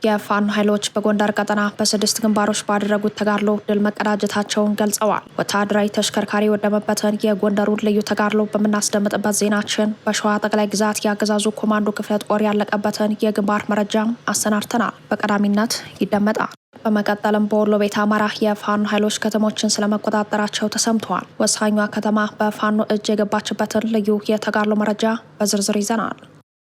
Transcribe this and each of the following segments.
የፋኖ ኃይሎች በጎንደር ቀጠና በ6 ግንባሮች ባደረጉት ተጋድሎ ድል መቀዳጀታቸውን ገልጸዋል። ወታደራዊ ተሽከርካሪ ወደመበትን የጎንደሩን ልዩ ተጋድሎ በምናስደምጥበት ዜናችን በሸዋ ጠቅላይ ግዛት የአገዛዙ ኮማንዶ ክፍለ ጦር ያለቀበትን የግንባር መረጃም አሰናድተናል። በቀዳሚነት ይደመጣል። በመቀጠልም በወሎ ቤተ አማራ የፋኖ ኃይሎች ከተሞችን ስለመቆጣጠራቸው ተሰምተዋል። ወሳኟ ከተማ በፋኖ እጅ የገባችበትን ልዩ የተጋድሎ መረጃ በዝርዝር ይዘናል።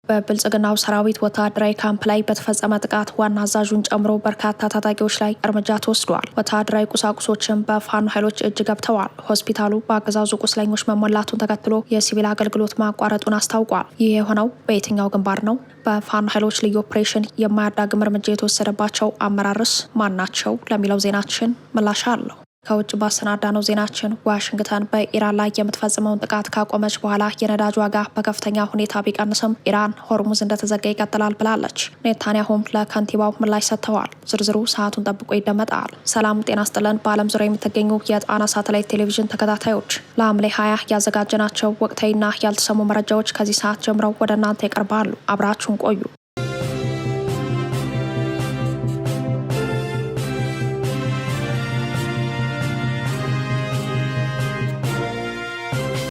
በብልጽግናው ሰራዊት ወታደራዊ ካምፕ ላይ በተፈጸመ ጥቃት ዋና አዛዡን ጨምሮ በርካታ ታጣቂዎች ላይ እርምጃ ተወስዷል። ወታደራዊ ቁሳቁሶችን በፋኖ ኃይሎች እጅ ገብተዋል። ሆስፒታሉ በአገዛዙ ቁስለኞች መሞላቱን ተከትሎ የሲቪል አገልግሎት ማቋረጡን አስታውቋል። ይህ የሆነው በየትኛው ግንባር ነው? በፋኖ ኃይሎች ልዩ ኦፕሬሽን የማያዳግም እርምጃ የተወሰደባቸው አመራርስ ማን ናቸው? ለሚለው ዜናችን ምላሽ አለው። ከውጭ ባሰናዳነው ዜናችን ዋሽንግተን በኢራን ላይ የምትፈጽመውን ጥቃት ካቆመች በኋላ የነዳጅ ዋጋ በከፍተኛ ሁኔታ ቢቀንስም ኢራን ሆርሙዝ እንደተዘጋ ይቀጥላል ብላለች። ኔታንያሁም ለከንቲባው ምላሽ ሰጥተዋል። ዝርዝሩ ሰዓቱን ጠብቆ ይደመጣል። ሰላም ጤና ስጥልን። በዓለም ዙሪያ የምትገኙ የጣና ሳተላይት ቴሌቪዥን ተከታታዮች ለሐምሌ 20 ያዘጋጀናቸው ወቅታዊና ያልተሰሙ መረጃዎች ከዚህ ሰዓት ጀምረው ወደ እናንተ ይቀርባሉ። አብራችሁን ቆዩ።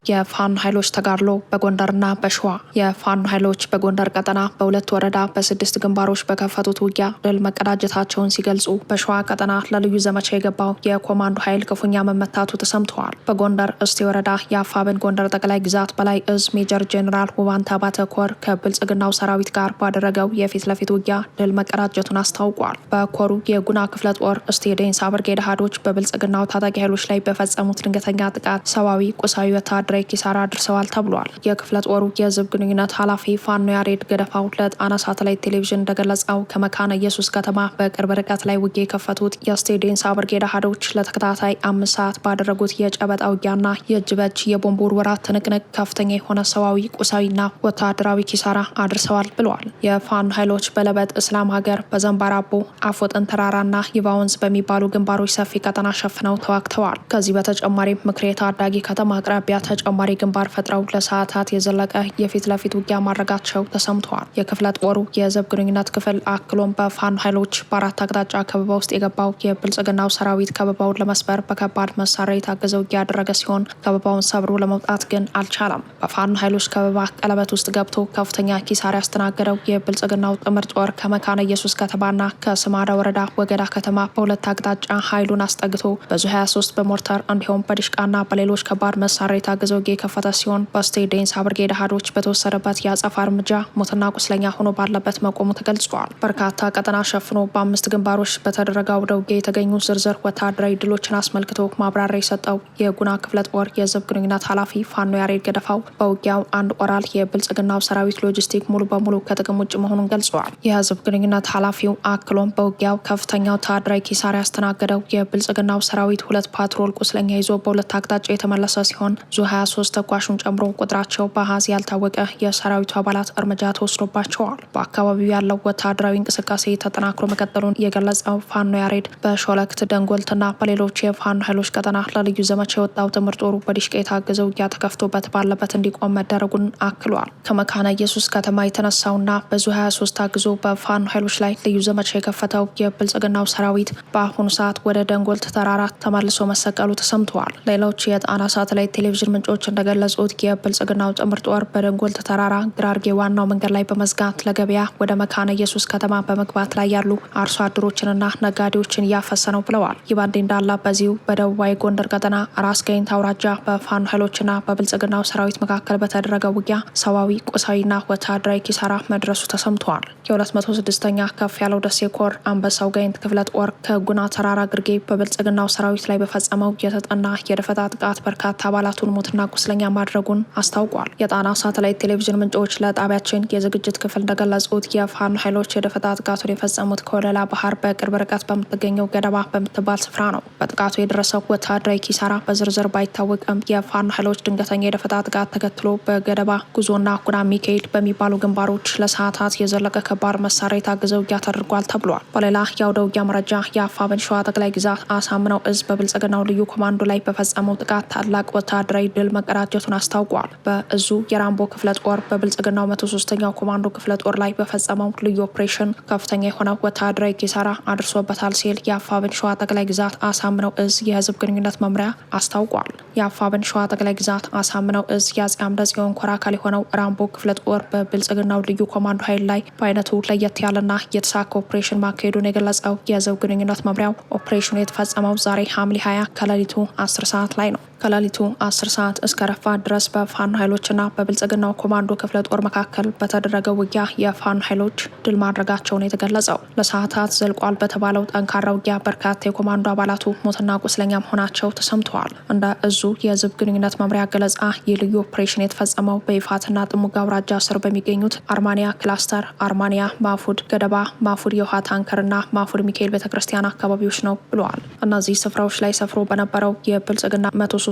የፋኖ ኃይሎች ተጋድሎ በጎንደርና በሸዋ። የፋኖ ኃይሎች በጎንደር ቀጠና በሁለት ወረዳ በ6 ግንባሮች በከፈቱት ውጊያ ድል መቀዳጀታቸውን ሲገልጹ፣ በሸዋ ቀጠና ለልዩ ዘመቻ የገባው የኮማንዶ ኃይል ክፉኛ መመታቱ ተሰምተዋል። በጎንደር እስቴ ወረዳ የአፋብን ጎንደር ጠቅላይ ግዛት በላይ እዝ ሜጀር ጄኔራል ውባንታ ባተ ኮር ከብልጽግናው ሰራዊት ጋር ባደረገው የፊት ለፊት ውጊያ ድል መቀዳጀቱን አስታውቋል። በኮሩ የጉና ክፍለ ጦር እስቴ ዴንሳ ብርጌድ አሃዶች በብልጽግናው ታጣቂ ኃይሎች ላይ በፈጸሙት ድንገተኛ ጥቃት ሰብአዊ፣ ቁሳዊ፣ ወታደራዊ ኪሳራ አድርሰዋል ተብሏል። የክፍለ ጦሩ የህዝብ ግንኙነት ኃላፊ ፋኖ ያሬድ ገደፋው ለጣና ሳተላይት ቴሌቪዥን እንደገለጸው ከመካነ ኢየሱስ ከተማ በቅርብ ርቀት ላይ ውጊያ የከፈቱት የእስቴ ዴንሳ ብርጌድ አሃዶች ለተከታታይ 5 ሰዓት ባደረጉት የጨበጣ ውጊያና የእጅ በእጅ የቦምብ ውርወራ ትንቅንቅ ከፍተኛ የሆነ ሰዋዊ፣ ቁሳዊና ወታደራዊ ኪሳራ አድርሰዋል ብለዋል። የፋኖ ኃይሎች በለበጥ እስላም ሀገር፣ በዘንባራቦ፣ አፎጥን ተራራና ይባ ወንዝ በሚባሉ ግንባሮች ሰፊ ቀጠና ሸፍነው ተዋግተዋል። ከዚህ በተጨማሪም ምክሬ ታዳጊ ከተማ አቅራቢያ ተጨማሪ ግንባር ፈጥረው ለሰዓታት የዘለቀ የፊት ለፊት ውጊያ ማድረጋቸው ተሰምተዋል። የክፍለ ጦሩ የህዝብ ግንኙነት ክፍል አክሎም በፋኖ ኃይሎች በአራት አቅጣጫ ከበባ ውስጥ የገባው የብልጽግናው ሰራዊት ከበባውን ለመስበር በከባድ መሳሪያ የታገዘ ውጊያ ያደረገ ሲሆን ከበባውን ሰብሮ ለመውጣት ግን አልቻለም። በፋኖ ኃይሎች ከበባ ቀለበት ውስጥ ገብቶ ከፍተኛ ኪሳራ ያስተናገደው የብልጽግናው ጥምር ጦር ከመካነ ኢየሱስ ከተማና ከስማዳ ወረዳ ወገዳ ከተማ በሁለት አቅጣጫ ኃይሉን አስጠግቶ በዙ 23 በሞርተር እንዲሁም በዲሽቃና በሌሎች ከባድ መሳሪያ የታገዘ ውጊያ የከፈተ ሲሆን በስቴ ዴንሳ ብርጌድ አሃዶች በተወሰደበት የአጸፋ እርምጃ ሞትና ቁስለኛ ሆኖ ባለበት መቆሙ ተገልጿል። በርካታ ቀጠና ሸፍኖ በ5 ግንባሮች በተደረገ አውደ ውጊያ የተገኙ ዝርዝር ወታደራዊ ድሎችን አስመልክቶ ማብራሪያ የሰጠው የጉና ክፍለ ጦር የህዝብ ግንኙነት ኃላፊ ፋኖ ያሬድ ገደፋው በውጊያው አንድ ኦራል የብልጽግናው ሰራዊት ሎጂስቲክ ሙሉ በሙሉ ከጥቅም ውጭ መሆኑን ገልጸዋል። የህዝብ ግንኙነት ኃላፊው አክሎም በውጊያው ከፍተኛ ወታደራዊ ኪሳራ ያስተናገደው የብልጽግናው ሰራዊት 2 ፓትሮል ቁስለኛ ይዞ በሁለት አቅጣጫ የተመለሰ ሲሆን ዙ 23 ተኳሹን ጨምሮ ቁጥራቸው በአሃዝ ያልታወቀ የሰራዊቱ አባላት እርምጃ ተወስዶባቸዋል። በአካባቢው ያለው ወታደራዊ እንቅስቃሴ ተጠናክሮ መቀጠሉን የገለጸው ፋኖ ያሬድ በሾለክት ደንጎልትና በሌሎች የፋኖ ኃይሎች ቀጠና ለልዩ ዘመቻ የወጣው ጥምር ጦሩ በዲሽቃ የታገዘ ውጊያ ተከፍቶበት ባለበት እንዲቆም መደረጉን አክሏል። ከመካነ ኢየሱስ ከተማ የተነሳውና በዙ 23 ታግዞ በፋኖ ኃይሎች ላይ ልዩ ዘመቻ የከፈተው የብልጽግናው ሰራዊት በአሁኑ ሰዓት ወደ ደንጎልት ተራራ ተመልሶ መሰቀሉ ተሰምተዋል። ሌሎች የጣና ሳተላይት ቴሌቪዥን ምንጮች እንደገለጹት የብልጽግናው ጥምር ጦር በደንጎልት ተራራ ግራርጌ ዋናው መንገድ ላይ በመዝጋት ለገበያ ወደ መካነ ኢየሱስ ከተማ በመግባት ላይ ያሉ አርሶ አደሮችንና ነጋዴዎችን እያፈሰ ነው ብለዋል። ይህ በእንዲህ እንዳለ በዚሁ በደቡባዊ ጎንደር ቀጠና ራስ ጋይንት አውራጃ በፋኖ ኃይሎችና በብልጽግናው ሰራዊት መካከል በተደረገ ውጊያ ሰዋዊ፣ ቁሳዊና ወታደራዊ ኪሳራ መድረሱ ተሰምተዋል። የ206ኛ ከፍ ያለው ደሴ ኮር አንበሳው ጋይንት ክፍለ ጦር ከጉና ተራራ ግርጌ በብልጽግናው ሰራዊት ላይ በፈጸመው የተጠና የደፈጣ ጥቃት በርካታ አባላቱን ሞትና ቁስለኛ ማድረጉን አስታውቋል። የጣና ሳተላይት ቴሌቪዥን ምንጮች ለጣቢያችን የዝግጅት ክፍል እንደገለጹት የፋኖ ኃይሎች የደፈጣ ጥቃቱን የፈጸሙት ከወለላ ባህር በቅርብ ርቀት በምትገኘው ገደባ በምትባል ስፍራ ነው። በጥቃቱ የደረሰው ወታደራዊ ኪሳራ በዝርዝር ባይታወቅም የፋኖ ኃይሎች ድንገተኛ የደፈጣ ጥቃት ተከትሎ በገደባ ጉዞና ጉና ሚካኤል በሚባሉ ግንባሮች ለሰዓታት የዘለቀ ከባድ መሳሪያ የታገዘ ውጊያ ተደርጓል ተብሏል። በሌላ የአውደ ውጊያ መረጃ የአፋብን ሸዋ ጠቅላይ ግዛት አሳምነው እዝ በብልጽግናው ልዩ ኮማንዶ ላይ በፈጸመው ጥቃት ታላቅ ወታደራዊ ድል ድል መቀዳጀቱን አስታውቋል። በእዙ የራምቦ ክፍለ ጦር በብልጽግናው 103ኛው ኮማንዶ ክፍለ ጦር ላይ በፈጸመው ልዩ ኦፕሬሽን ከፍተኛ የሆነ ወታደራዊ ኪሳራ አድርሶበታል ሲል የአፋብን ሸዋ ጠቅላይ ግዛት አሳምነው እዝ የህዝብ ግንኙነት መምሪያ አስታውቋል። የአፋብን ሸዋ ጠቅላይ ግዛት አሳምነው እዝ የአፄ አምደ ጽዮን ኮር አካል የሆነው ራምቦ ክፍለ ጦር በብልጽግናው ልዩ ኮማንዶ ኃይል ላይ በአይነቱ ለየት ያለና የተሳካ ኦፕሬሽን ማካሄዱን የገለጸው የህዝብ ግንኙነት መምሪያው ኦፕሬሽኑ የተፈጸመው ዛሬ ሐምሌ 20 ከሌሊቱ 10 ሰዓት ላይ ነው። ከሌሊቱ 10 ሰዓት እስከ ረፋድ ድረስ በፋኖ ኃይሎችና በብልጽግናው ኮማንዶ ክፍለ ጦር መካከል በተደረገ ውጊያ የፋኖ ኃይሎች ድል ማድረጋቸውን የተገለጸው ለሰዓታት ዘልቋል በተባለው ጠንካራ ውጊያ በርካታ የኮማንዶ አባላቱ ሞትና ቁስለኛ መሆናቸው ተሰምተዋል። እንደ እዙ የህዝብ ግንኙነት መምሪያ ገለጻ የልዩ ኦፕሬሽን የተፈጸመው በይፋትና ጥሙጋ አውራጃ ስር በሚገኙት አርማኒያ ክላስተር፣ አርማኒያ ማፉድ ገደባ፣ ማፉድ የውሃ ታንከርና ማፉድ ሚካኤል ቤተክርስቲያን አካባቢዎች ነው ብለዋል። እነዚህ ስፍራዎች ላይ ሰፍሮ በነበረው የብልጽግና 103ኛ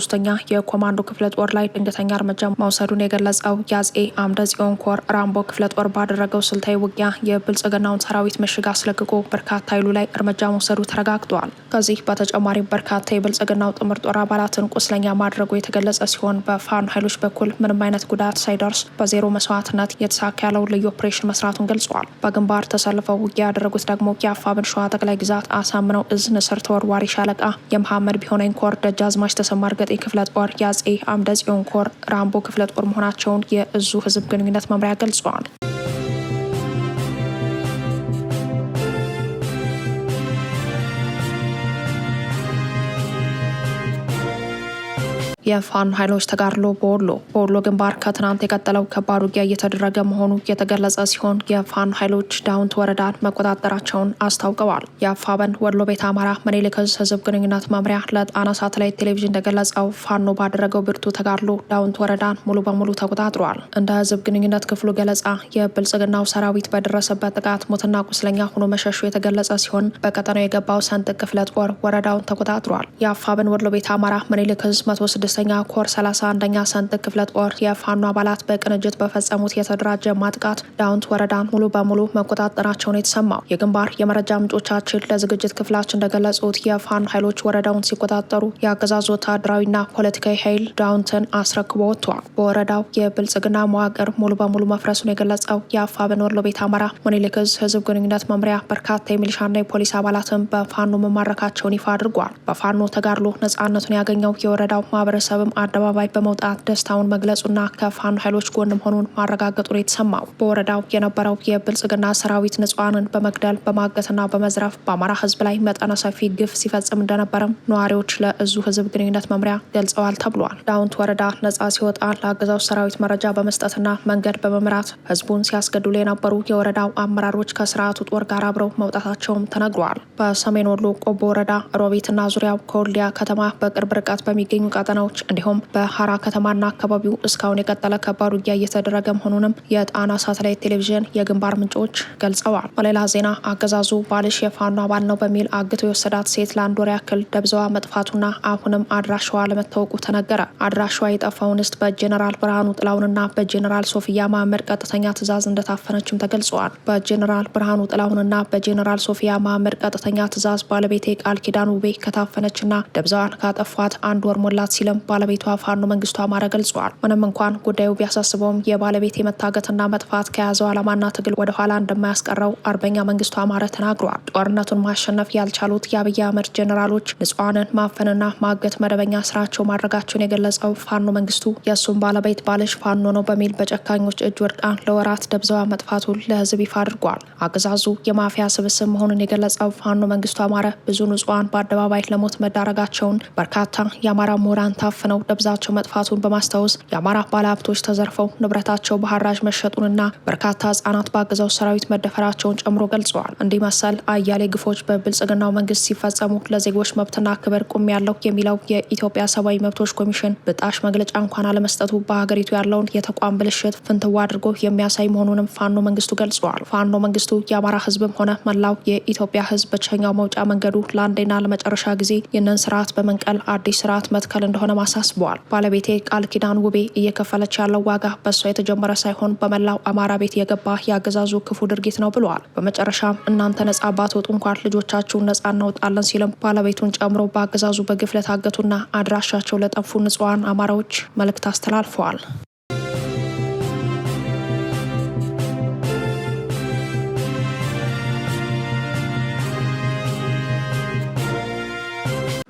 የኮማንዶ ክፍለ ጦር ላይ ድንገተኛ እርምጃ መውሰዱን የገለጸው የአፄ አምደ ጽዮን ኮር ራምቦ ክፍለ ጦር ባደረገው ስልታዊ ውጊያ የብልጽግናውን ሰራዊት ምሽግ አስለቅቆ በርካታ ኃይሉ ላይ እርምጃ መውሰዱ ተረጋግጧል። ከዚህ በተጨማሪ በርካታ የብልጽግናው ጥምር ጦር አባላትን ቁስለኛ ማድረጉ የተገለጸ ሲሆን በፋኖ ኃይሎች በኩል ምንም አይነት ጉዳት ሳይደርስ በዜሮ መስዋዕትነት የተሳካ ያለው ልዩ ኦፕሬሽን መስራቱን ገልጿል። በግንባር ተሰልፈው ውጊያ ያደረጉት ደግሞ የአፋብን ሸዋ ጠቅላይ ግዛት አሳምነው እዝ ንስር ተወርዋሪ ሻለቃ የመሐመድ ቢሆነኝ ኮር ደጃዝማች ተሰማ እርገጤ ክፍለ ጦር የአፄ አምደ ጽዮን ኮር ራምቦ ክፍለ ጦር መሆናቸውን የእዙ ህዝብ ግንኙነት መምሪያ ገልጿል። የፋኖ ኃይሎች ተጋድሎ በወሎ ግንባር ከትናንት የቀጠለው ከባድ ውጊያ እየተደረገ መሆኑ የተገለጸ ሲሆን የፋኖ ኃይሎች ዳውንት ወረዳን መቆጣጠራቸውን አስታውቀዋል። የአፋብን ወሎ ቤተ አማራ ምኒልክ ዕዝ ህዝብ ግንኙነት መምሪያ ለጣና ሳተላይት ቴሌቪዥን እንደገለጸው ፋኖ ባደረገው ብርቱ ተጋድሎ ዳውንት ወረዳን ሙሉ በሙሉ ተቆጣጥሯል። እንደ ህዝብ ግንኙነት ክፍሉ ገለጻ የብልጽግናው ሰራዊት በደረሰበት ጥቃት ሞትና ቁስለኛ ሆኖ መሸሹ የተገለጸ ሲሆን በቀጠናው የገባው ሰንጥቅ ክፍለ ጦር ወረዳውን ተቆጣጥሯል። የአፋብን ወሎ ቤተ አማራ ምኒልክ ዕዝ 106ኛ ኮር 31ኛ ሰንጥቅ ክፍለ ጦር የፋኖ አባላት በቅንጅት በፈጸሙት የተደራጀ ማጥቃት ዳውንት ወረዳን ሙሉ በሙሉ መቆጣጠራቸውን የተሰማው የግንባር የመረጃ ምንጮቻችን ለዝግጅት ክፍላችን እንደገለጹት የፋኖ ኃይሎች ወረዳውን ሲቆጣጠሩ የአገዛዙ ወታደራዊና ፖለቲካዊ ኃይል ዳውንትን አስረክቦ ወጥቷል። በወረዳው የብልጽግና መዋቅር ሙሉ በሙሉ መፍረሱን የገለጸው የአፋብን ወሎ ቤተ አማራ ምኒልክ ዕዝ ህዝብ ግንኙነት መምሪያ በርካታ የሚሊሻና የፖሊስ አባላትን በፋኖ መማረካቸውን ይፋ አድርጓል። በፋኖ ተጋድሎ ነጻነቱን ያገኘው የወረዳው ማህበረሰብም አደባባይ በመውጣት ደስታውን መግለጹና ከፋኖ ኃይሎች ጎን መሆኑን ማረጋገጡን የተሰማው በወረዳው የነበረው የብልጽግና ሰራዊት ንጹሃንን በመግደል በማገትና በመዝረፍ በአማራ ህዝብ ላይ መጠነ ሰፊ ግፍ ሲፈጽም እንደነበረም ነዋሪዎች ለእዙ ህዝብ ግንኙነት መምሪያ ገልጸዋል ተብሏል። ዳውንት ወረዳ ነጻ ሲወጣ ለአገዛዙ ሰራዊት መረጃ በመስጠትና መንገድ በመምራት ህዝቡን ሲያስገድሉ የነበሩ የወረዳው አመራሮች ከስርዓቱ ጦር ጋር አብረው መውጣታቸውም ተነግሯል። በሰሜን ወሎ ቆቦ ወረዳ ሮቤትና ዙሪያው ከወልዲያ ከተማ በቅርብ ርቀት በሚገኙ ቀጠናዎች እንዲሁም በሐራ ከተማና አካባቢው እስካሁን የቀጠለ ከባድ ውጊያ እየተደረገ መሆኑንም የጣና ሳተላይት ቴሌቪዥን የግንባር ምንጮች ገልጸዋል። በሌላ ዜና አገዛዙ ባልሽ የፋኖ አባል ነው በሚል አግቶ የወሰዳት ሴት ለአንድ ወር ያክል ደብዛዋ መጥፋቱና አሁንም አድራሻዋ ለመታወቁ ተነገረ። አድራሻዋ የጠፋው እንስት በጄኔራል ብርሃኑ ጥላሁንና በጄኔራል ሶፊያ መሐመድ ቀጥተኛ ትዕዛዝ እንደታፈነችም ተገልጸዋል። በጄኔራል ብርሃኑ ጥላሁንና በጄኔራል ሶፊያ መሐመድ ቀጥተኛ ትዕዛዝ ባለቤቴ ቃል ኪዳን ውቤ ከታፈነችና ደብዛዋን ካጠፏት አንድ ወር ሞላት ሲልም ባለቤቷ ፋኖ መንግስቱ አማረ ገልጿል። ምንም እንኳን ጉዳዩ ቢያሳስበውም የባለቤት የመታገትና መጥፋት ከያዘው ዓላማና ትግል ወደ ኋላ እንደማያስቀረው አርበኛ መንግስቱ አማረ ተናግሯል። ጦርነቱን ማሸነፍ ያልቻሉት የአብይ አህመድ ጄኔራሎች ንጹሃንን ማፈንና ማገት መደበኛ ስራቸው ማድረጋቸውን የገለጸው ፋኖ መንግስቱ የእሱም ባለቤት ባልሽ ፋኖ ነው በሚል በጨካኞች እጅ ወድቃ ለወራት ደብዛዋ መጥፋቱን ለህዝብ ይፋ አድርጓል። አገዛዙ የማፊያ ስብስብ መሆኑን የገለጸው ፋኖ መንግስቱ አማረ ብዙ ንጹሃን በአደባባይ ለሞት መዳረጋቸውን በርካታ የአማራ ምሁራን ታፍነው ደብዛቸው መጥፋቱን በማስታወስ የአማራ ባለሀብቶች ተዘርፈው ንብረታቸው በሐራጅ መሸጡንና በርካታ ህጻናት በአገዛዙ ሰራዊት መደፈራቸውን ጨምሮ ገልጸዋል። እንዲህ መሰል አያሌ ግፎች በብልጽግናው መንግስት ሲፈጸሙ ለዜጎች መብትና ክብር ቁም ያለው የሚለው የኢትዮጵያ ሰብአዊ መብቶች ኮሚሽን ብጣሽ መግለጫ እንኳን አለመስጠቱ በሀገሪቱ ያለውን የተቋም ብልሽት ፍንትዋ አድርጎ የሚያሳይ መሆኑንም ፋኖ መንግስቱ ገልጸዋል። ፋኖ መንግስቱ የአማራ ህዝብም ሆነ መላው የኢትዮጵያ ህዝብ ብቸኛው መውጫ መንገዱ ለአንዴና ለመጨረሻ ጊዜ ይህንን ስርዓት በመንቀል አዲስ ስርዓት መትከል እንደሆነ አሳስበዋል። ባለቤቴ ቃል ኪዳን ውቤ እየከፈለች ያለው ዋጋ በሷ የተጀመረ ሳይሆን በመላው አማራ ቤት የገባ ያገዛዙ ክፉ ድርጊት ነው ብለዋል። በመጨረሻም እናንተ ነጻ ባትወጡ እንኳን ልጆቻችሁን ነጻ እናውጣለን ሲልም ባለቤቱን ጨምሮ በአገዛዙ በግፍ ለታገቱና አድራሻቸው ለጠፉ ንጹሃን አማራዎች መልእክት አስተላልፈዋል።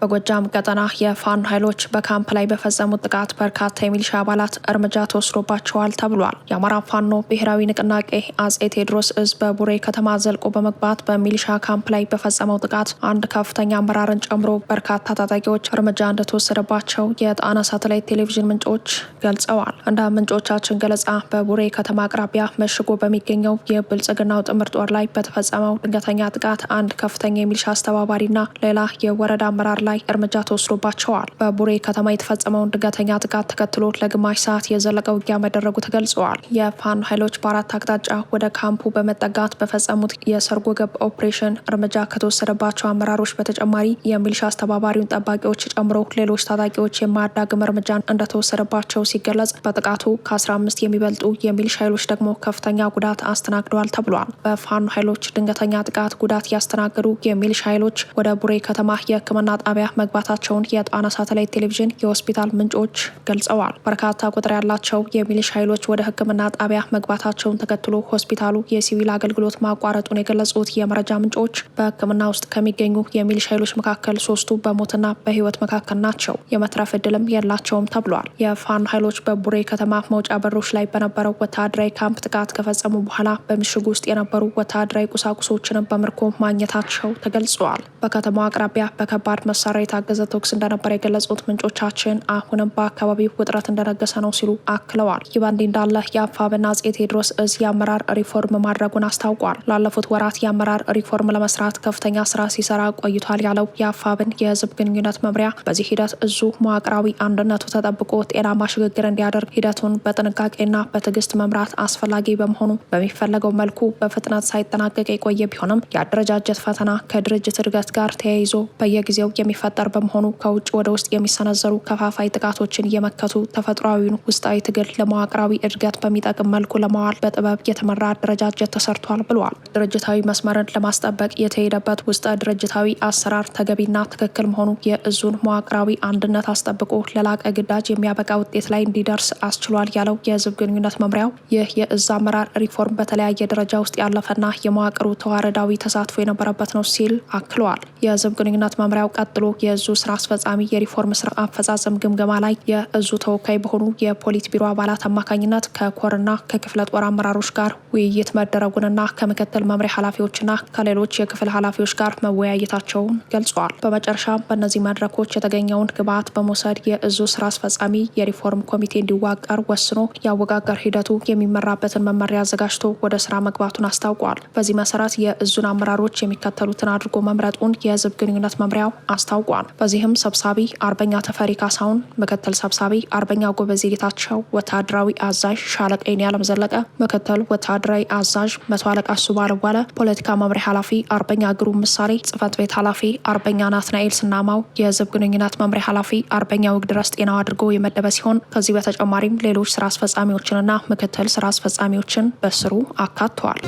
በጎጃም ቀጠና የፋኖ ኃይሎች በካምፕ ላይ በፈጸሙት ጥቃት በርካታ የሚሊሻ አባላት እርምጃ ተወስዶባቸዋል ተብሏል። የአማራ ፋኖ ብሔራዊ ንቅናቄ አጼ ቴዎድሮስ እዝ በቡሬ ከተማ ዘልቆ በመግባት በሚሊሻ ካምፕ ላይ በፈጸመው ጥቃት አንድ ከፍተኛ አመራርን ጨምሮ በርካታ ታጣቂዎች እርምጃ እንደተወሰደባቸው የጣና ሳተላይት ቴሌቪዥን ምንጮች ገልጸዋል። እንደ ምንጮቻችን ገለጻ በቡሬ ከተማ አቅራቢያ መሽጎ በሚገኘው የብልጽግናው ጥምር ጦር ላይ በተፈጸመው ድንገተኛ ጥቃት አንድ ከፍተኛ የሚሊሻ አስተባባሪና ሌላ የወረዳ አመራር ላይ እርምጃ ተወስዶባቸዋል። በቡሬ ከተማ የተፈጸመውን ድንገተኛ ጥቃት ተከትሎ ለግማሽ ሰዓት የዘለቀ ውጊያ መደረጉ ተገልጸዋል። የፋኖ ኃይሎች በአራት አቅጣጫ ወደ ካምፑ በመጠጋት በፈጸሙት የሰርጎ ገብ ኦፕሬሽን እርምጃ ከተወሰደባቸው አመራሮች በተጨማሪ የሚሊሻ አስተባባሪውን ጠባቂዎች ጨምሮ ሌሎች ታጣቂዎች የማያዳግም እርምጃ እንደተወሰደባቸው ሲገለጽ፣ በጥቃቱ ከ15 የሚበልጡ የሚሊሻ ኃይሎች ደግሞ ከፍተኛ ጉዳት አስተናግደዋል ተብሏል። በፋኖ ኃይሎች ድንገተኛ ጥቃት ጉዳት ያስተናገዱ የሚሊሻ ኃይሎች ወደ ቡሬ ከተማ የሕክምና ጣቢያ መግባታቸውን የጣና ሳተላይት ቴሌቪዥን የሆስፒታል ምንጮች ገልጸዋል። በርካታ ቁጥር ያላቸው የሚሊሻ ኃይሎች ወደ ሕክምና ጣቢያ መግባታቸውን ተከትሎ ሆስፒታሉ የሲቪል አገልግሎት ማቋረጡን የገለጹት የመረጃ ምንጮች በሕክምና ውስጥ ከሚገኙ የሚሊሻ ኃይሎች መካከል 3ቱ በሞትና በህይወት መካከል ናቸው። የመትረፍ እድልም የላቸውም ተብሏል። የፋኖ ኃይሎች በቡሬ ከተማ መውጫ በሮች ላይ በነበረው ወታደራዊ ካምፕ ጥቃት ከፈጸሙ በኋላ በምሽጉ ውስጥ የነበሩ ወታደራዊ ቁሳቁሶችንም በምርኮ ማግኘታቸው ተገልጸዋል። በከተማው አቅራቢያ በከባድ መሳሪያ የታገዘ ተኩስ እንደነበር የገለጹት ምንጮቻችን አሁንም በአካባቢው ውጥረት እንደነገሰ ነው ሲሉ አክለዋል። ይህ በእንዲህ እንዳለ የአፋብና አጼ ቴዎድሮስ እዝ የአመራር ሪፎርም ማድረጉን አስታውቋል። ላለፉት ወራት የአመራር ሪፎርም ለመስራት ከፍተኛ ስራ ሲሰራ ቆይቷል ያለው የአፋብን የህዝብ ግንኙነት መምሪያ በዚህ ሂደት እዙ መዋቅራዊ አንድነቱ ተጠብቆ ጤናማ ሽግግር እንዲያደርግ ሂደቱን በጥንቃቄና በትዕግስት መምራት አስፈላጊ በመሆኑ በሚፈለገው መልኩ በፍጥነት ሳይጠናቀቅ የቆየ ቢሆንም የአደረጃጀት ፈተና ከድርጅት እድገት ጋር ተያይዞ በየጊዜው የሚፈጠር በመሆኑ ከውጭ ወደ ውስጥ የሚሰነዘሩ ከፋፋይ ጥቃቶችን እየመከቱ ተፈጥሯዊውን ውስጣዊ ትግል ለመዋቅራዊ እድገት በሚጠቅም መልኩ ለማዋል በጥበብ የተመራ አደረጃጀት ተሰርቷል ብለዋል። ድርጅታዊ መስመርን ለማስጠበቅ የተሄደበት ውስጥ ድርጅታዊ አሰራር ተገቢና ትክክል መሆኑ የእዙን መዋቅራዊ አንድነት አስጠብቆ ለላቀ ግዳጅ የሚያበቃ ውጤት ላይ እንዲደርስ አስችሏል ያለው የህዝብ ግንኙነት መምሪያው ይህ የእዝ አመራር ሪፎርም በተለያየ ደረጃ ውስጥ ያለፈና የመዋቅሩ ተዋረዳዊ ተሳትፎ የነበረበት ነው ሲል አክለዋል። የህዝብ ግንኙነት መምሪያው ቀጥሎ የእዙ ስራ አስፈጻሚ የሪፎርም ስራ አፈጻጸም ግምገማ ላይ የእዙ ተወካይ በሆኑ የፖሊት ቢሮ አባላት አማካኝነት ከኮርና ከክፍለ ጦር አመራሮች ጋር ውይይት መደረጉንና ከምክትል መምሪያ ኃላፊዎችና ከሌሎች የክፍል ኃላፊዎች ጋር መወያየታቸውን ገልጸዋል። በመጨረሻም በእነዚህ መድረኮች የተገኘውን ግብዓት በመውሰድ የእዙ ስራ አስፈጻሚ የሪፎርም ኮሚቴ እንዲዋቀር ወስኖ የአወቃቀር ሂደቱ የሚመራበትን መመሪያ አዘጋጅቶ ወደ ስራ መግባቱን አስታውቋል። በዚህ መሰረት የእዙን አመራሮች የሚከተሉትን አድርጎ መምረጡን የህዝብ ግንኙነት መምሪያው አስታውቋል። በዚህም ሰብሳቢ አርበኛ ተፈሪ ካሳሁን፣ ምክትል ሰብሳቢ አርበኛ ጎበዜ ጌታቸው፣ ወታደራዊ አዛዥ ሻለቃ የኔዓለም ዘለቀ፣ ምክትል ወታደራዊ አዛዥ መቶ አለቃ እሱ ባለዋለ፣ ፖለቲካ መምሪያ ኃላፊ አርበኛ ግሩም ምሳሌ፣ ጽህፈት ቤት ኃላፊ አርበኛ ናትናኤል ስናማው፣ የህዝብ ግንኙነት መምሪያ ኃላፊ አርበኛ ውግድረስ ጤናው አድርጎ የመደበ ሲሆን ከዚህ በተጨማሪም ሌሎች ስራ አስፈጻሚዎችንና ምክትል ስራ አስፈጻሚዎችን በስሩ አካቷል።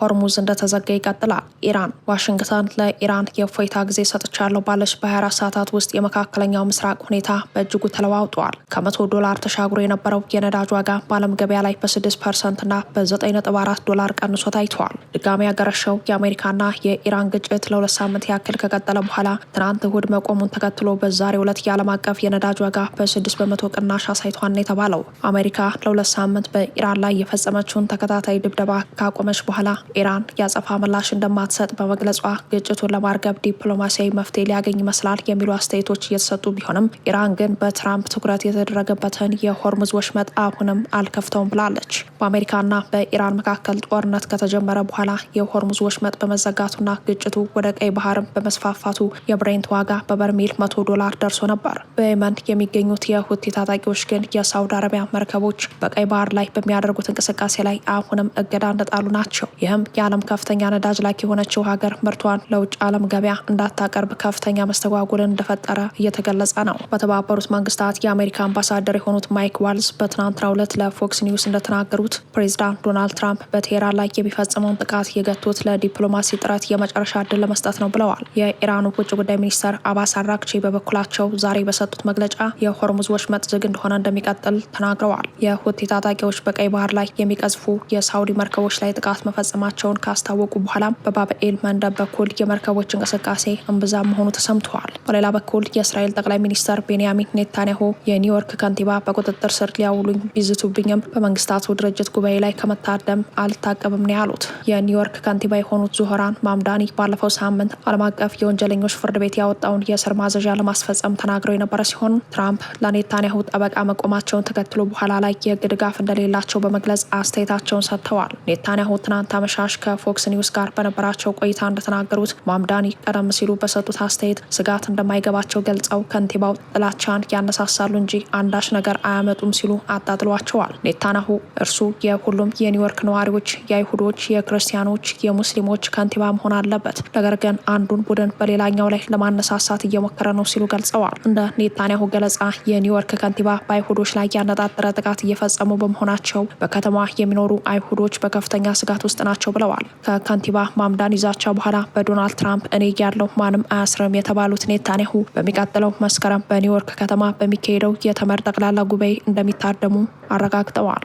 ሆርሙዝ እንደተዘጋ ይቀጥላል። ኢራን ዋሽንግተን ለኢራን የእፎይታ ጊዜ ሰጥቻለሁ ባለች በ24 ሰዓታት ውስጥ የመካከለኛው ምስራቅ ሁኔታ በእጅጉ ተለዋውጧል። $100 ተሻግሮ የነበረው የነዳጅ ዋጋ በዓለም ገበያ ላይ በ6% እና በ9.4 ቀንሶ ታይቷል። ድጋሚ ያገረሸው የአሜሪካና የኢራን ግጭት ለ2 ሳምንት ያክል ከቀጠለ በኋላ ትናንት እሁድ መቆሙን ተከትሎ በዛሬው ዕለት የዓለም አቀፍ የነዳጅ ዋጋ በ6% ቅናሽ አሳይቷል የተባለው አሜሪካ ለ2 ሳምንት በኢራን ላይ የፈጸመችውን ተከታታይ ድብደባ ካቆመች በኋላ ኢራን ያጸፋ ምላሽ እንደማትሰጥ በመግለጿ ግጭቱን ለማርገብ ዲፕሎማሲያዊ መፍትሄ ሊያገኝ ይመስላል የሚሉ አስተያየቶች እየተሰጡ ቢሆንም ኢራን ግን በትራምፕ ትኩረት የተደረገበትን የሆርሙዝ ወሽመጥ አሁንም አልከፍተውም ብላለች። በአሜሪካና በኢራን መካከል ጦርነት ከተጀመረ በኋላ የሆርሙዝ ወሽመጥ በመዘጋቱና ግጭቱ ወደ ቀይ ባህርም በመስፋፋቱ የብሬንት ዋጋ በበርሜል $100 ደርሶ ነበር። በየመን የሚገኙት የሁቲ ታጣቂዎች ግን የሳውዲ አረቢያ መርከቦች በቀይ ባህር ላይ በሚያደርጉት እንቅስቃሴ ላይ አሁንም እገዳ እንደጣሉ ናቸው። ይህም የዓለም ከፍተኛ ነዳጅ ላኪ የሆነችው ሀገር ምርቷን ለውጭ ዓለም ገበያ እንዳታቀርብ ከፍተኛ መስተጓጉልን እንደፈጠረ እየተገለጸ ነው። በተባበሩት መንግስታት የአሜሪካ አምባሳደር የሆኑት ማይክ ዋልዝ በትናንትናው ዕለት ለፎክስ ኒውስ እንደተናገሩት ፕሬዚዳንት ዶናልድ ትራምፕ በቴህራን ላይ የሚፈጸመውን ጥቃት የገቱት ለዲፕሎማሲ ጥረት የመጨረሻ እድል ለመስጠት ነው ብለዋል። የኢራኑ ውጭ ጉዳይ ሚኒስተር አባስ አራግቺ በበኩላቸው ዛሬ በሰጡት መግለጫ የሆርሙዝ ወሽመጥ ዝግ እንደሆነ እንደሚቀጥል ተናግረዋል። የሁቲ ታጣቂዎች በቀይ ባህር ላይ የሚቀዝፉ የሳውዲ መርከቦች ላይ ጥቃት መፈጸማቸውን ካስታወቁ በኋላም በባብኤል መንደብ በኩል የመርከቦች እንቅስቃሴ እምብዛም መሆኑ ተሰምተዋል። በሌላ በኩል የእስራኤል ጠቅላይ ሚኒስተር ቤንያሚን ኔታንያሁ የኒውዮርክ ከንቲባ በቁጥጥር ስር ሊያውሉኝ ቢዝቱብኝም በመንግስታቱ ድርጅት ጉባኤ ላይ ከመታደም አልታቀብም ነው ያሉት። የኒውዮርክ ከንቲባ የሆኑት ዙሆራን ማምዳኒ ባለፈው ሳምንት ዓለም አቀፍ የወንጀለኞች ፍርድ ቤት ያወጣውን የእስር ማዘዣ ለማስፈጸም ተናግረው የነበረ ሲሆን ትራምፕ ለኔታንያሁ ጠበቃ መቆማቸውን ተከትሎ በኋላ ላይ የህግ ድጋፍ እንደሌላቸው በመግለጽ አስተያየታቸውን ሰጥተዋል። ኔታንያሁ ትናንት አመሻሽ ከፎክስ ኒውስ ጋር በነበራቸው ቆይታ እንደተናገሩት ማምዳኒ ቀደም ሲሉ በሰጡት አስተያየት ስጋት እንደማይገባቸው ገልጸው ከንቲባው ጥላቻን ያነሳሳሉ እንጂ አንዳች ነገር አያመጡም ሲሉ አጣጥሏቸዋል። ኔታንያሁ እርሱ የሁሉም የኒውዮርክ ነዋሪዎች፣ የአይሁዶች፣ የክርስቲያኖች፣ የሙስሊሞች ከንቲባ መሆን አለበት፣ ነገር ግን አንዱን ቡድን በሌላኛው ላይ ለማነሳሳት እየሞከረ ነው ሲሉ ገልጸዋል። እንደ ኔታንያሁ ገለጻ የኒውዮርክ ከንቲባ በአይሁዶች ላይ ያነጣጠረ ጥቃት እየፈጸሙ በመሆናቸው በከተማ የሚኖሩ አይሁዶች በከፍተኛ ስጋት ውስጥ ናቸው ብለዋል። ከከንቲባ ማምዳኒ ዛቻ በኋላ በዶናልድ ትራምፕ እኔ ያለው ማንም አያስርም የተባሉት ኔታንያሁ በሚቀጥለው መስከረም በኒውዮርክ ከተማ በሚካሄደው የተመድ ጠቅላላ ጉባኤ እንደሚታደሙ አረጋግጠዋል።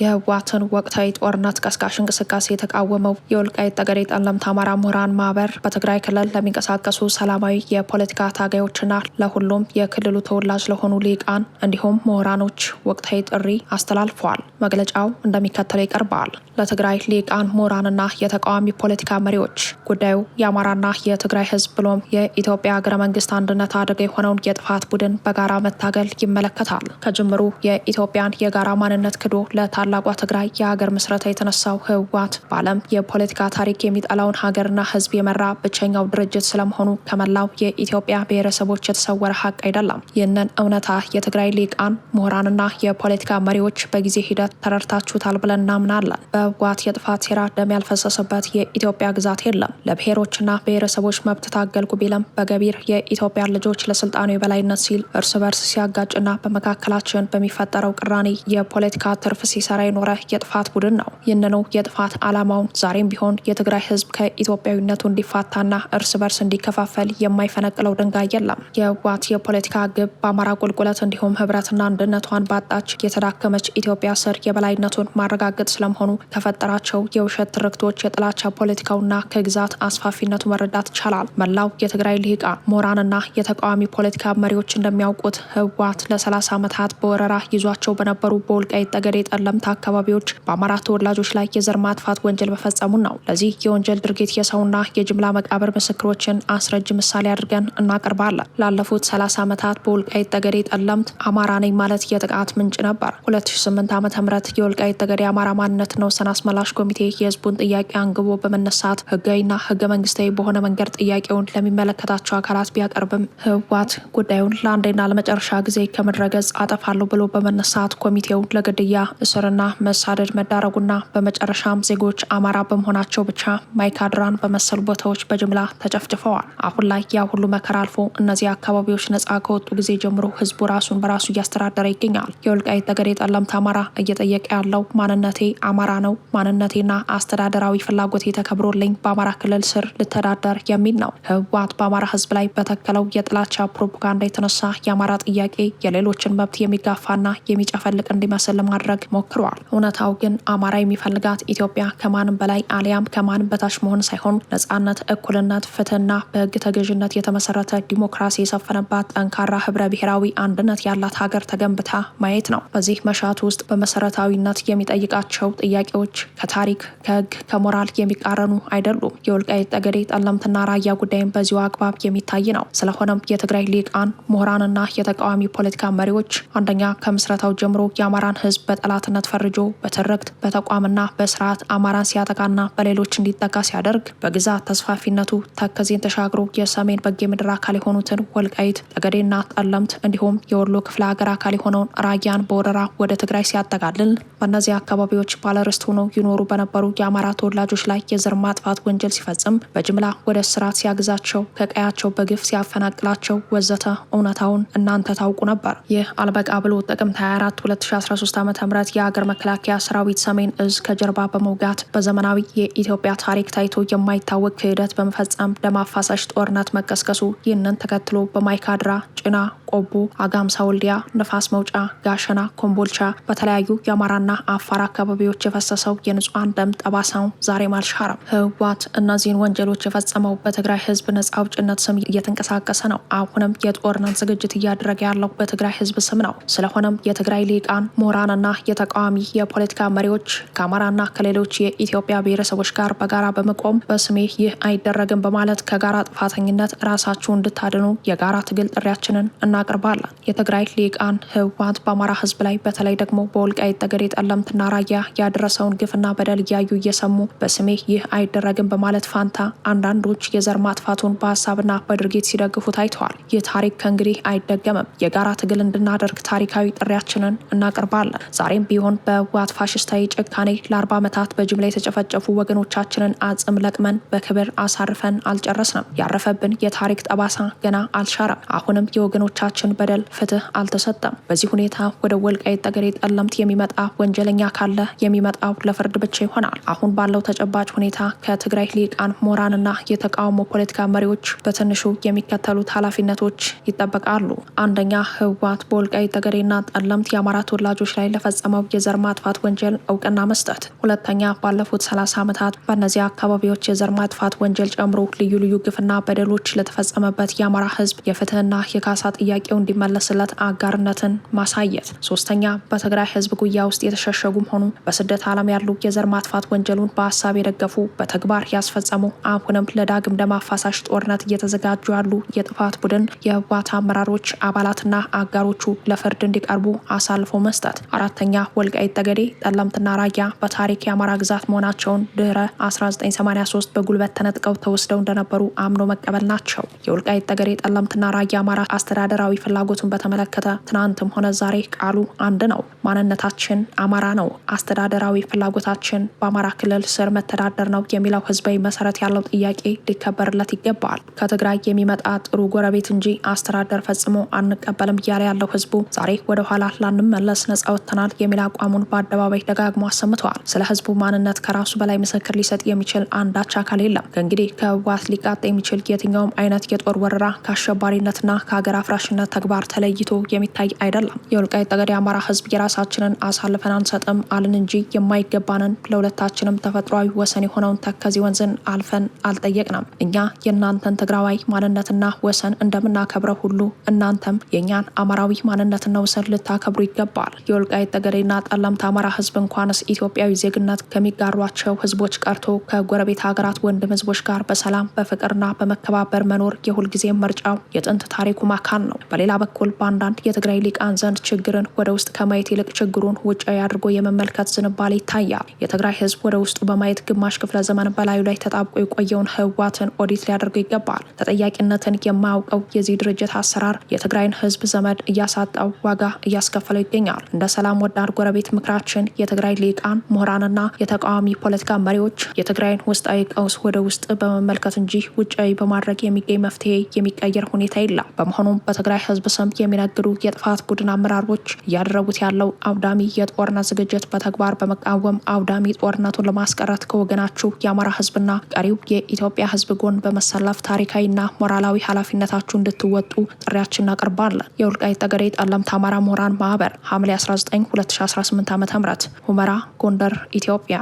የህወሓትን ወቅታዊ ጦርነት ቀስቃሽ እንቅስቃሴ የተቃወመው የወልቃይት ጠገዴ ጠለምት አማራ ምሁራን ማህበር በትግራይ ክልል ለሚንቀሳቀሱ ሰላማዊ የፖለቲካ ታጋዮችና ለሁሉም የክልሉ ተወላጅ ለሆኑ ሊቃን እንዲሁም ምሁራኖች ወቅታዊ ጥሪ አስተላልፈዋል። መግለጫው እንደሚከተለው ይቀርባል። ለትግራይ ሊቃን ምሁራንና የተቃዋሚ ፖለቲካ መሪዎች ጉዳዩ የአማራና የትግራይ ህዝብ ብሎም የኢትዮጵያ ሀገረ መንግስት አንድነት አደጋ የሆነውን የጥፋት ቡድን በጋራ መታገል ይመለከታል። ከጅምሩ የኢትዮጵያን የጋራ ማንነት ክዶ ለታላቋ ትግራይ የሀገር ምስረታ የተነሳው ህወሓት በዓለም የፖለቲካ ታሪክ የሚጠላውን ሀገርና ህዝብ የመራ ብቸኛው ድርጅት ስለመሆኑ ከመላው የኢትዮጵያ ብሔረሰቦች የተሰወረ ሀቅ አይደለም። ይህንን እውነታ የትግራይ ሊቃን ምሁራንና የፖለቲካ መሪዎች በጊዜ ሂደት ተረድታችሁታል ብለን እናምናለን። በህወሓት የጥፋት ሴራ ደም ያልፈሰሰበት የኢትዮጵያ ግዛት የለም። ለብሔሮችና ብሔረሰቦች መብት ታገልኩ ቢልም በገቢር የኢትዮጵያ ልጆች ለስልጣኑ የበላይነት ሲል እርስ በርስ ሲያጋጭና በመካከላችን በሚፈጠረው ቅራኔ የፖለቲካ ትርፍ ሲሰራ የኖረ የጥፋት ቡድን ነው። ይህንኑ የጥፋት ዓላማውን ዛሬም ቢሆን የትግራይ ህዝብ ከኢትዮጵያዊነቱ እንዲፋታና እርስ በርስ እንዲከፋፈል የማይፈነቅለው ድንጋይ የለም። የህወሓት የፖለቲካ ግብ በአማራ ቁልቁለት እንዲሁም ህብረትና አንድነቷን ባጣች የተዳከመች ኢትዮጵያ ስር የበላይነቱን ማረጋገጥ ስለመሆኑ ከፈጠራቸው የውሸት ትርክቶች የጥላቻ ፖለቲካውና ከግዛት አስፋፊነቱ መረዳት ይቻላል። መላው የትግራይ ልሂቃን ምሁራንና የተቃዋሚ ፖለቲካ መሪዎች እንደሚያውቁት ህወሓት ለ30 ዓመታት በወረራ ይዟቸው በነበሩ በወልቃይት ጠገዴ ጠለምት አካባቢዎች በአማራ ተወላጆች ላይ የዘር ማጥፋት ወንጀል መፈጸሙን ነው። ለዚህ የወንጀል ድርጊት የሰውና የጅምላ መቃብር ምስክሮችን አስረጅ ምሳሌ አድርገን እናቀርባለን። ላለፉት 30 ዓመታት በወልቃይት ጠገዴ ጠለምት አማራ ነኝ ማለት የጥቃት ምንጭ ነበር። 2008 ዓ.ም የወልቃይት ጠገዴ አማራ ማንነት ነው ሰን አስመላሽ ኮሚቴ የህዝቡን ጥያቄ አንግቦ በመነሳት ህጋዊና ህገ መንግስታዊ በሆነ መንገድ ጥያቄውን ለሚመለከታቸው አካላት ቢያቀርብም ህወሓት ጉዳዩን ለአንዴና ለመጨረሻ ጊዜ ከምድረገጽ አጠፋለሁ ብሎ በመነሳት ኮሚቴው ለግድያ እስርና መሳደድ መዳረጉና በመጨረሻም ዜጎች አማራ በመሆናቸው ብቻ ማይካድራን በመሰሉ ቦታዎች በጅምላ ተጨፍጭፈዋል። አሁን ላይ ያ ሁሉ መከራ አልፎ እነዚህ አካባቢዎች ነጻ ከወጡ ጊዜ ጀምሮ ህዝቡ ራሱን በራሱ እያስተዳደረ ይገኛል። የወልቃይት ጠገዴ ጠለምት አማራ እየጠየቀ ያለው ማንነቴ አማራ ነው፣ ማንነቴና አስተዳደራዊ ፍላጎቴ ተከብሮልኝ በአማራ ክልል ስር ልተዳደር የሚል ነው። ህወሓት በአማራ ህዝብ ላይ በተከለው የጥላቻ ፕሮፓጋንዳ የተነሳ የአማራ ጥያቄ የሌሎችን መብት የሚጋፋና የሚጨፈልቅ እንዲመስል ለማድረግ ሞክሯል። ተናግረዋል። እውነታው ግን አማራ የሚፈልጋት ኢትዮጵያ ከማንም በላይ አሊያም ከማንም በታች መሆን ሳይሆን ነጻነት፣ እኩልነት፣ ፍትህና በህግ ተገዥነት የተመሰረተ ዲሞክራሲ የሰፈነባት ጠንካራ ህብረ ብሔራዊ አንድነት ያላት ሀገር ተገንብታ ማየት ነው። በዚህ መሻት ውስጥ በመሰረታዊነት የሚጠይቃቸው ጥያቄዎች ከታሪክ፣ ከህግ፣ ከሞራል የሚቃረኑ አይደሉም። የወልቃይት ጠገዴ፣ ጠለምትና ራያ ጉዳይም በዚሁ አግባብ የሚታይ ነው። ስለሆነም የትግራይ ሊቃን፣ ምሁራንና የተቃዋሚ ፖለቲካ መሪዎች አንደኛ ከምስረታው ጀምሮ የአማራን ህዝብ በጠላትነት ፈርጆ በትርክት በተቋምና በስርዓት አማራን ሲያጠቃና በሌሎች እንዲጠቃ ሲያደርግ በግዛት ተስፋፊነቱ ተከዜን ተሻግሮ የሰሜን በጌ ምድር አካል የሆኑትን ወልቃይት ጠገዴና ጠለምት እንዲሁም የወሎ ክፍለ ሀገር አካል የሆነውን ራያን በወረራ ወደ ትግራይ ሲያጠቃልል በእነዚህ አካባቢዎች ባለርስት ሆነው ይኖሩ በነበሩ የአማራ ተወላጆች ላይ የዘር ማጥፋት ወንጀል ሲፈጽም በጅምላ ወደ እስራት ሲያግዛቸው ከቀያቸው በግፍ ሲያፈናቅላቸው ወዘተ እውነታውን እናንተ ታውቁ ነበር። ይህ አልበቃ ብሎ ጥቅምት 24 2013 ዓ.ም የሀገር መከላከያ ሰራዊት ሰሜን እዝ ከጀርባ በመውጋት በዘመናዊ የኢትዮጵያ ታሪክ ታይቶ የማይታወቅ ክህደት በመፈጸም ደም አፋሳሽ ጦርነት መቀስቀሱ፣ ይህንን ተከትሎ በማይካድራ፣ ጭና፣ ቆቦ፣ አጋምሳ፣ ወልዲያ፣ ንፋስ መውጫ፣ ጋሸና፣ ኮምቦልቻ በተለያዩ የአማራና አፋር አካባቢዎች የፈሰሰው የንጹሃን ደም ጠባሳው ዛሬም አልሻረም። ህወሓት እነዚህን ወንጀሎች የፈጸመው በትግራይ ህዝብ ነጻ አውጭነት ስም እየተንቀሳቀሰ ነው። አሁንም የጦርነት ዝግጅት እያደረገ ያለው በትግራይ ህዝብ ስም ነው። ስለሆነም የትግራይ ሊቃን፣ ምሁራንና የተቃዋሚ የፖለቲካ መሪዎች ከአማራና ከሌሎች የኢትዮጵያ ብሔረሰቦች ጋር በጋራ በመቆም በስሜ ይህ አይደረግም በማለት ከጋራ ጥፋተኝነት ራሳችሁ እንድታድኑ የጋራ ትግል ጥሪያችንን እናቀርባለን። የትግራይ ሊቃን ህወሓት በአማራ ህዝብ ላይ በተለይ ደግሞ በወልቃይት ጠገዴ፣ ጠለምትና ራያ ያደረሰውን ግፍና በደል እያዩ እየሰሙ በስሜ ይህ አይደረግም በማለት ፋንታ አንዳንዶች የዘር ማጥፋቱን በሀሳብና በድርጊት ሲደግፉ ታይተዋል። ይህ ታሪክ ከእንግዲህ አይደገምም። የጋራ ትግል እንድናደርግ ታሪካዊ ጥሪያችንን እናቀርባለን። ዛሬም ቢሆን በህወሓት ፋሽስታዊ ጭካኔ ለ40 ዓመታት በጅምላ የተጨፈጨፉ ወገኖቻችንን አጽም ለቅመን በክብር አሳርፈን አልጨረስንም። ያረፈብን የታሪክ ጠባሳ ገና አልሻረም። አሁንም የወገኖቻችን በደል ፍትህ አልተሰጠም። በዚህ ሁኔታ ወደ ወልቃይት ጠገዴ፣ ጠለምት የሚመጣ ወንጀለኛ ካለ የሚመጣው ለፍርድ ብቻ ይሆናል። አሁን ባለው ተጨባጭ ሁኔታ ከትግራይ ሊቃን፣ ምሁራንና የተቃውሞ ፖለቲካ መሪዎች በትንሹ የሚከተሉት ኃላፊነቶች ይጠበቃሉ። አንደኛ፣ ህወሓት በወልቃይት ጠገዴና ጠለምት የአማራ ተወላጆች ላይ ለፈጸመው የዘር ማጥፋት ወንጀል እውቅና መስጠት። ሁለተኛ፣ ባለፉት 30 ዓመታት በእነዚህ አካባቢዎች የዘር ማጥፋት ወንጀል ጨምሮ ልዩ ልዩ ግፍና በደሎች ለተፈጸመበት የአማራ ህዝብ የፍትህና የካሳ ጥያቄው እንዲመለስለት አጋርነትን ማሳየት። ሶስተኛ፣ በትግራይ ህዝብ ጉያ ውስጥ የተሸሸጉም ሆኑ በስደት ዓለም ያሉ የዘር ማጥፋት ወንጀሉን በሀሳብ የደገፉ በተግባር ያስፈጸሙ አሁንም ለዳግም ደም አፋሳሽ ጦርነት እየተዘጋጁ ያሉ የጥፋት ቡድን የህወሓት አመራሮች፣ አባላትና አጋሮቹ ለፍርድ እንዲቀርቡ አሳልፎ መስጠት። አራተኛ፣ ወልቃይት ጠገዴ፣ ጠለምትና ራያ በታሪክ የአማራ ግዛት መሆናቸውን ድህረ 1983 በጉልበት ተነጥቀው ተወስደው እንደነበሩ አምኖ መቀበል ናቸው። የወልቃይት ጠገዴ፣ ጠለምትና ራያ አማራ አስተዳደራዊ ፍላጎቱን በተመለከተ ትናንትም ሆነ ዛሬ ቃሉ አንድ ነው። ማንነታችን አማራ ነው፣ አስተዳደራዊ ፍላጎታችን በአማራ ክልል ስር መተዳደር ነው የሚለው ህዝባዊ መሰረት ያለው ጥያቄ ሊከበርለት ይገባል። ከትግራይ የሚመጣ ጥሩ ጎረቤት እንጂ አስተዳደር ፈጽሞ አንቀበልም እያለ ያለው ህዝቡ ዛሬ ወደ ኋላ ላንመለስ ነጻ ወጥተናል የሚል አቋሙን በአደባባይ ደጋግሞ አሰምተዋል። ስለ ህዝቡ ማንነት ከራሱ በላይ ምስክር ሊሰጥ የሚችል አንዳች አካል የለም። ከእንግዲህ ከህወሓት ሊቃጣ የሚችል የትኛውም አይነት የጦር ወረራ ከአሸባሪነትና ከሀገር አፍራሽነት ተግባር ተለይቶ የሚታይ አይደለም። የወልቃይት ጠገዴ አማራ ህዝብ የራሳችንን አሳልፈን አንሰጥም አልን እንጂ የማይገባንን ለሁለታችንም ተፈጥሯዊ ወሰን የሆነውን ተከዜ ወንዝን አልፈን አልጠየቅንም። እኛ የእናንተን ትግራዋይ ማንነትና ወሰን እንደምናከብረው ሁሉ እናንተም የእኛን አማራዊ ማንነትና ወሰን ልታከብሩ ይገባል። የወልቃይት ጠገዴና ጠለምት አማራ ህዝብ እንኳንስ ኢትዮጵያዊ ዜግነት ከሚጋሯቸው ህዝቦች ቀርቶ ከጎረቤት ሀገራት ወንድም ህዝቦች ጋር በሰላም በፍቅርና በመከባበር መኖር የሁልጊዜ ምርጫው የጥንት ታሪኩ ማካን ነው። በሌላ በኩል በአንዳንድ የትግራይ ሊቃን ዘንድ ችግርን ወደ ውስጥ ከማየት ይልቅ ችግሩን ውጫዊ አድርጎ የመመልከት ዝንባሌ ይታያል። የትግራይ ህዝብ ወደ ውስጡ በማየት ግማሽ ክፍለ ዘመን በላዩ ላይ ተጣብቆ የቆየውን ህወሓትን ኦዲት ሊያደርገው ይገባል። ተጠያቂነትን የማያውቀው የዚህ ድርጅት አሰራር የትግራይን ህዝብ ዘመድ እያሳጣው ዋጋ እያስከፈለው ይገኛል። እንደ ሰላም ወዳድ ጎረቤት ምክራችን የትግራይ ሊቃን፣ ምሁራንና የተቃዋሚ ፖለቲካ መሪዎች የትግራይን ውስጣዊ ቀውስ ወደ ውስጥ በመመልከት እንጂ ውጫዊ በማድረግ የሚገኝ መፍትሄ የሚቀየር ሁኔታ የለም። በመሆኑም በትግራይ ህዝብ ስም የሚነግዱ የጥፋት ቡድን አመራሮች እያደረጉት ያለው አውዳሚ የጦርነት ዝግጅት በተግባር በመቃወም አውዳሚ ጦርነቱን ለማስቀረት ከወገናችሁ የአማራ ህዝብና ቀሪው የኢትዮጵያ ህዝብ ጎን በመሰለፍ ታሪካዊና ሞራላዊ ኃላፊነታችሁ እንድትወጡ ጥሪያችን እናቀርባለን። የወልቃይት ጠገዴ ጠለምት አማራ ምሁራን ማህበር ሐምሌ 19 2018 2018 ዓ.ም ሁመራ ጎንደር ኢትዮጵያ።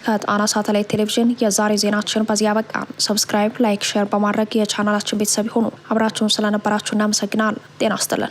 ከጣና ሳተላይት ቴሌቪዥን የዛሬ ዜናችን በዚህ ያበቃል። ሰብስክራይብ፣ ላይክ፣ ሼር በማድረግ የቻናላችን ቤተሰብ ይሁኑ። አብራችሁን ስለነበራችሁ እናመሰግናለን። ጤና ይስጥልን።